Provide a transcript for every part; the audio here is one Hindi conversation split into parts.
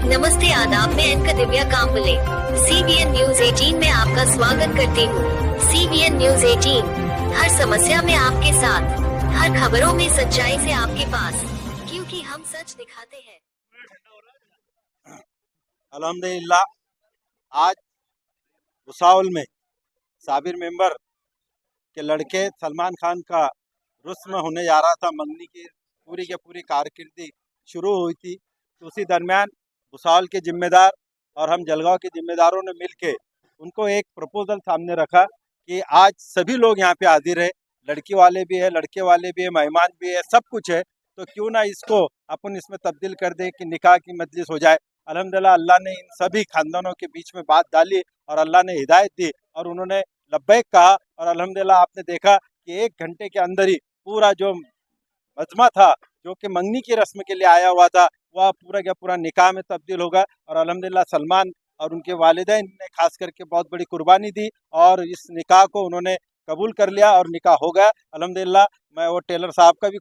नमस्ते आदाब, मैं anchor Divya Kamble CBN news 18 में आपका स्वागत करती हूँ। CBN न्यूज 18 हर समस्या में आपके साथ, हर खबरों में सच्चाई से आपके पास, क्योंकि हम सच दिखाते हैं। अल्हम्दुलिल्लाह, आज भुसावल में साबिर मेंबर के लड़के सलमान खान का रस्म होने जा रहा था। मंगनी की पूरी कारकिर्दी शुरू हुई थी, तो उसी दरमियान भुसावल के जिम्मेदार और हम जलगांव के जिम्मेदारों ने मिलके उनको एक प्रपोजल सामने रखा कि आज सभी लोग यहाँ पे हाजिर है, लड़की वाले भी है, लड़के वाले भी है, मेहमान भी है, सब कुछ है, तो क्यों ना इसको अपन इसमें तब्दील कर दे कि निकाह की मजलिस हो जाए। अल्हम्दुलिल्लाह, अल्लाह ने इन सभी खानदानों के बीच में बात डाली और अल्लाह ने हिदायत दी और उन्होंने लब्बैक कहा। और अल्हम्दुलिल्लाह, आपने देखा कि 1 घंटे के अंदर ही पूरा जो मजमा था, जो कि मंगनी की रस्म के लिए आया हुआ था, वह पूरा का पूरा निकाह में तब्दील होगा। और अल्हम्दुलिल्लाह, सलमान और उनके वालिदैन ने खास करके बहुत बड़ी कुर्बानी दी और इस निकाह को उन्होंने कबूल कर लिया और निकाह हो गया। अल्हम्दुलिल्लाह, मैं वो टेलर साहब का भी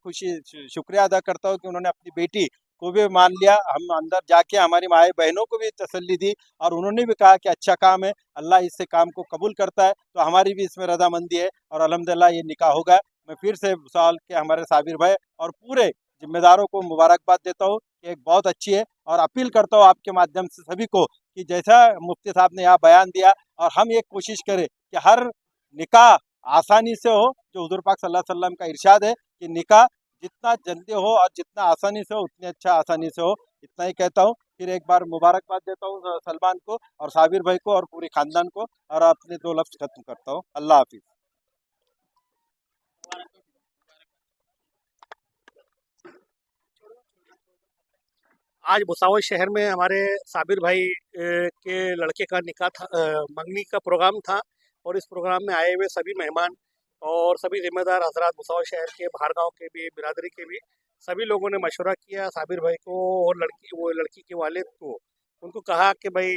शुक्रिया अदा करता हूँ कि उन्होंने अपनी बेटी को भी मान लिया। हम अंदर जाके हमारी माए बहनों को भी तसल्ली दी और उन्होंने भी कहा कि अच्छा काम है, अल्लाह इससे काम को कबूल करता है, तो हमारी भी इसमें रजामंदी है। और अल्हम्दुलिल्लाह, ये निकाह होगा। मैं फिर से साल के हमारे साबिर भाई और पूरे जिम्मेदारों को मुबारकबाद देता हूँ कि एक बहुत अच्छी है, और अपील करता हूँ आपके माध्यम से सभी को कि जैसा मुफ्ती साहब ने यहाँ बयान दिया, और हम ये कोशिश करें कि हर निकाह आसानी से हो, जो हुजूर पाक सल्लल्लाहु अलैहि वसल्लम का इरशाद है कि निकाह जितना जल्दी हो और जितना आसानी से हो उतनी अच्छा आसानी से हो। इतना ही कहता हूँ। फिर एक बार मुबारकबाद देता हूँ सलमान को और साबिर भाई को और पूरे खानदान को, और अपने 2 लफ्ज खत्म करता हूँ। अल्लाह हाफिज। आज भुसावल शहर में हमारे साबिर भाई के लड़के का निकाह था, मंगनी का प्रोग्राम था। और इस प्रोग्राम में आए हुए सभी मेहमान और सभी जिम्मेदार हजरात, भुसावल शहर के, बाहर गांव के भी, बिरादरी के भी, सभी लोगों ने मशवरा किया साबिर भाई को और लड़की के वालिद को। उनको कहा कि भाई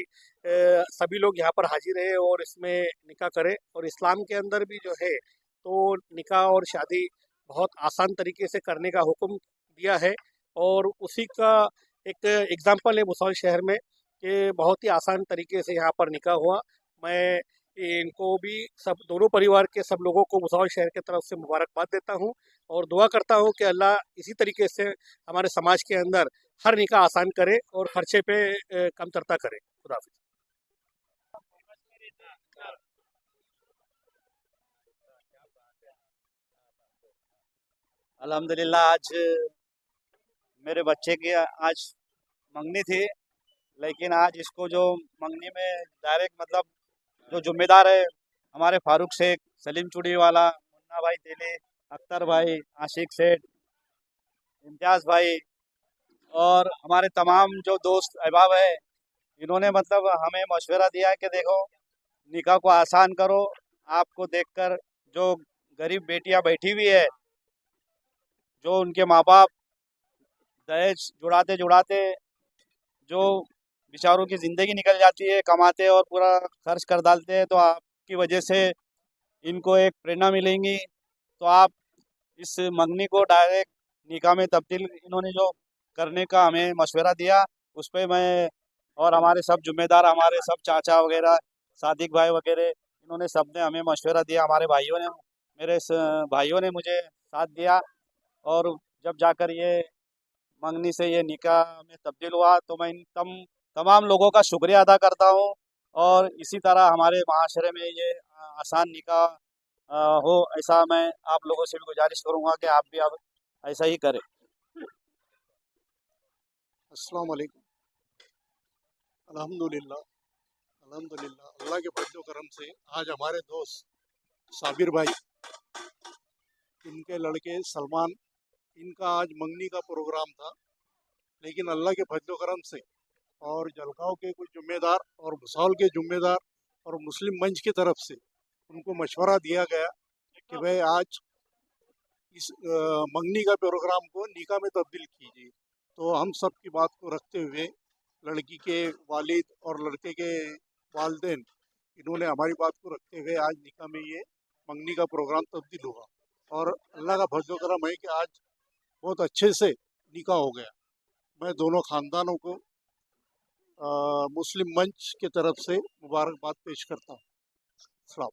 सभी लोग यहाँ पर हाजिर रहे और इसमें निकाह करें। और इस्लाम के अंदर भी जो है तो निकाह और शादी बहुत आसान तरीके से करने का हुक्म दिया है। और उसी का एक एग्जाम्पल है भुसावल शहर में कि बहुत ही आसान तरीके से यहाँ पर निकाह हुआ। मैं इनको भी, सब दोनों परिवार के सब लोगों को भुसावल शहर की तरफ से मुबारकबाद देता हूँ और दुआ करता हूँ कि अल्लाह इसी तरीके से हमारे समाज के अंदर हर निकाह आसान करे और खर्चे पे कमतरता करे। खुदा हाफिज। अल्हम्दुलिल्लाह, आज मेरे बच्चे की आज मंगनी थी, लेकिन आज इसको जो मंगनी में डायरेक्ट मतलब जो जिम्मेदार है, हमारे फारूक शेख, सलीम चूड़ी वाला, मुन्ना भाई तेली, अख्तर भाई, आशिक सेठ, इम्तियाज़ भाई और हमारे तमाम जो दोस्त अहबाब है, इन्होंने मतलब हमें मशवरा दिया है कि देखो, निकाह को आसान करो। आपको देखकर जो गरीब बेटियां बैठी हुई है, जो उनके माँ बाप दहेज जुड़ाते जुड़ाते जो बेचारों की ज़िंदगी निकल जाती है, कमाते और पूरा खर्च कर डालते हैं, तो आपकी वजह से इनको एक प्रेरणा मिलेंगी। तो आप इस मंगनी को डायरेक्ट निकाह में तब्दील इन्होंने जो करने का हमें मशवरा दिया, उस पर मैं और हमारे सब जिम्मेदार, हमारे सब चाचा वगैरह, सादिक भाई वगैरह, इन्होंने सब ने हमें मशवरा दिया। हमारे भाइयों ने, मेरे भाइयों ने मुझे साथ दिया। और जब जाकर ये मंगनी से ये निकाह में तब्दील हुआ, तो मैं इन तमाम लोगों का शुक्रिया अदा करता हूँ। और इसी तरह हमारे माशरे में ये आसान निकाह हो, ऐसा मैं आप लोगों से भी गुजारिश करूँगा कि आप भी अब ऐसा ही करें। अस्सलाम वालेकुम। अल्हम्दुलिल्लाह, अल्हम्दुलिल्लाह, अल्लाह के फजल करम से आज हमारे दोस्त साबिर भाई, इनके लड़के सलमान, इनका आज मंगनी का प्रोग्राम था। लेकिन अल्लाह के फजल करम से और जलगांव के कुछ जिम्मेदार और भुसावल के जिम्मेदार और मुस्लिम मंच की तरफ से उनको मशवरा दिया गया कि भाई आज इस मंगनी का प्रोग्राम को निकाह में तब्दील कीजिए। तो हम सब की बात को रखते हुए लड़की के वालिद और लड़के के वालिदैन, इन्होंने हमारी बात को रखते हुए आज निकाह में ये मंगनी का प्रोग्राम तब्दील हुआ। और अल्लाह का फजल करम है कि आज बहुत अच्छे से निकाह हो गया। मैं दोनों ख़ानदानों को मुस्लिम मंच के तरफ से मुबारकबाद पेश करता हूँ। सलाम।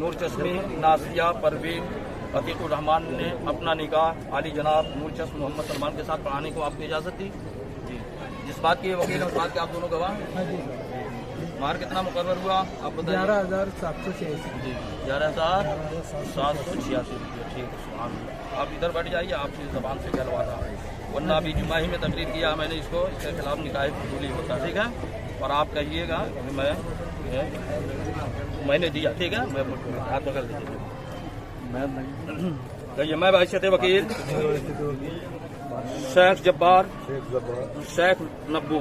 नूर चश्मी नासिया परवीन अतीकुर रहमान ने अपना निकाह आली जनाब नूर चश्म मोहम्मद सलमान के साथ पढ़ाने को आपको इजाज़त दी। जी, जिस बात की वकील है उस बात के आप दोनों गवाह। मार कितना मुकर्रर हुआ आप बताइए। 11,786। जी 11,786 रुपये। ठीक है, सुभान अल्लाह। आप इधर बैठ जाइए, आपकी ज़बान से कहलवा रहा है, वरना अभी जुम्मा ही में तकरीर किया मैंने इसको, इसके खिलाफ निकाह फजूली होता। ठीक है, और आप कहिएगा मैंने दिया। ठीक है, मैं हाथ पकड़ दीजिए। कहिए मैं बाइशत वकील शेख जब्बार शेख नब्बू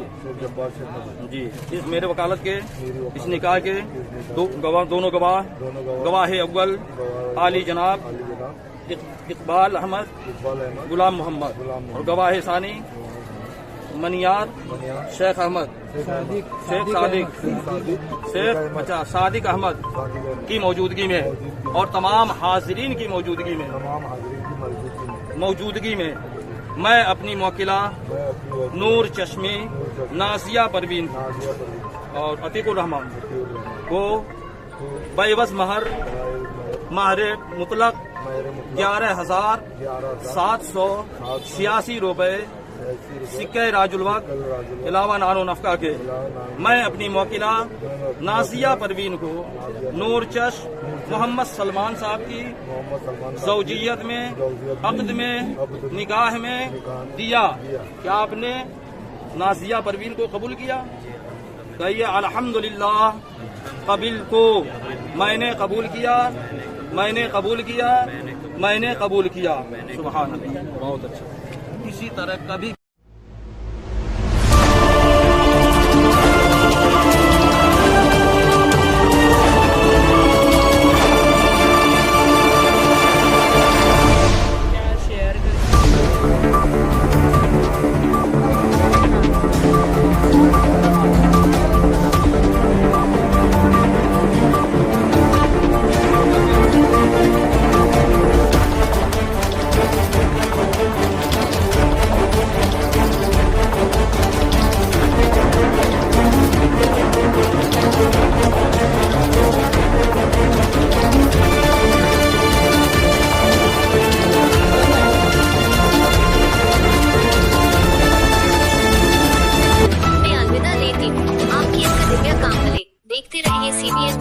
जी इस मेरे वकालत के इस निकाह के दोनों गवाह अव्वल आली जनाब इकबाल अहमद गुलाम मोहम्मद और गवाह सानी मनियार शेख अहमद शेख सादिक अहमद की मौजूदगी में और तमाम हाजिरीन की मौजूदगी में मैं अपनी मौकिला नूर चश्मी नासिया परवीन और अतीकुर रहमान को बेवस महर मुतलक 11,786 रुपए सिक्के राजुल वक्त अलावा नानो नफका के मैं अपनी मौकिला नासिया परवीन को नूर चश्म मोहम्मद सलमान साहब की ज़ौजियत में अक़द में निकाह में दिया। क्या आपने नासिया परवीन को कबूल किया? कहिए अल्हम्दुलिल्लाह कबिल को मैंने कबूल किया सुभान अल्लाह। बहुत अच्छा। इसी तरह कभी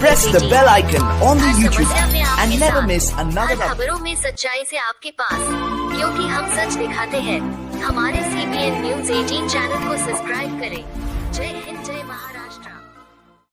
Press the bell icon on the YouTube and never miss another update. खबरों में सच्चाई से आपके पास, क्योंकि हम सच दिखाते हैं। हमारे CBN News 18 चैनल को सब्सक्राइब करें। जय हिंद।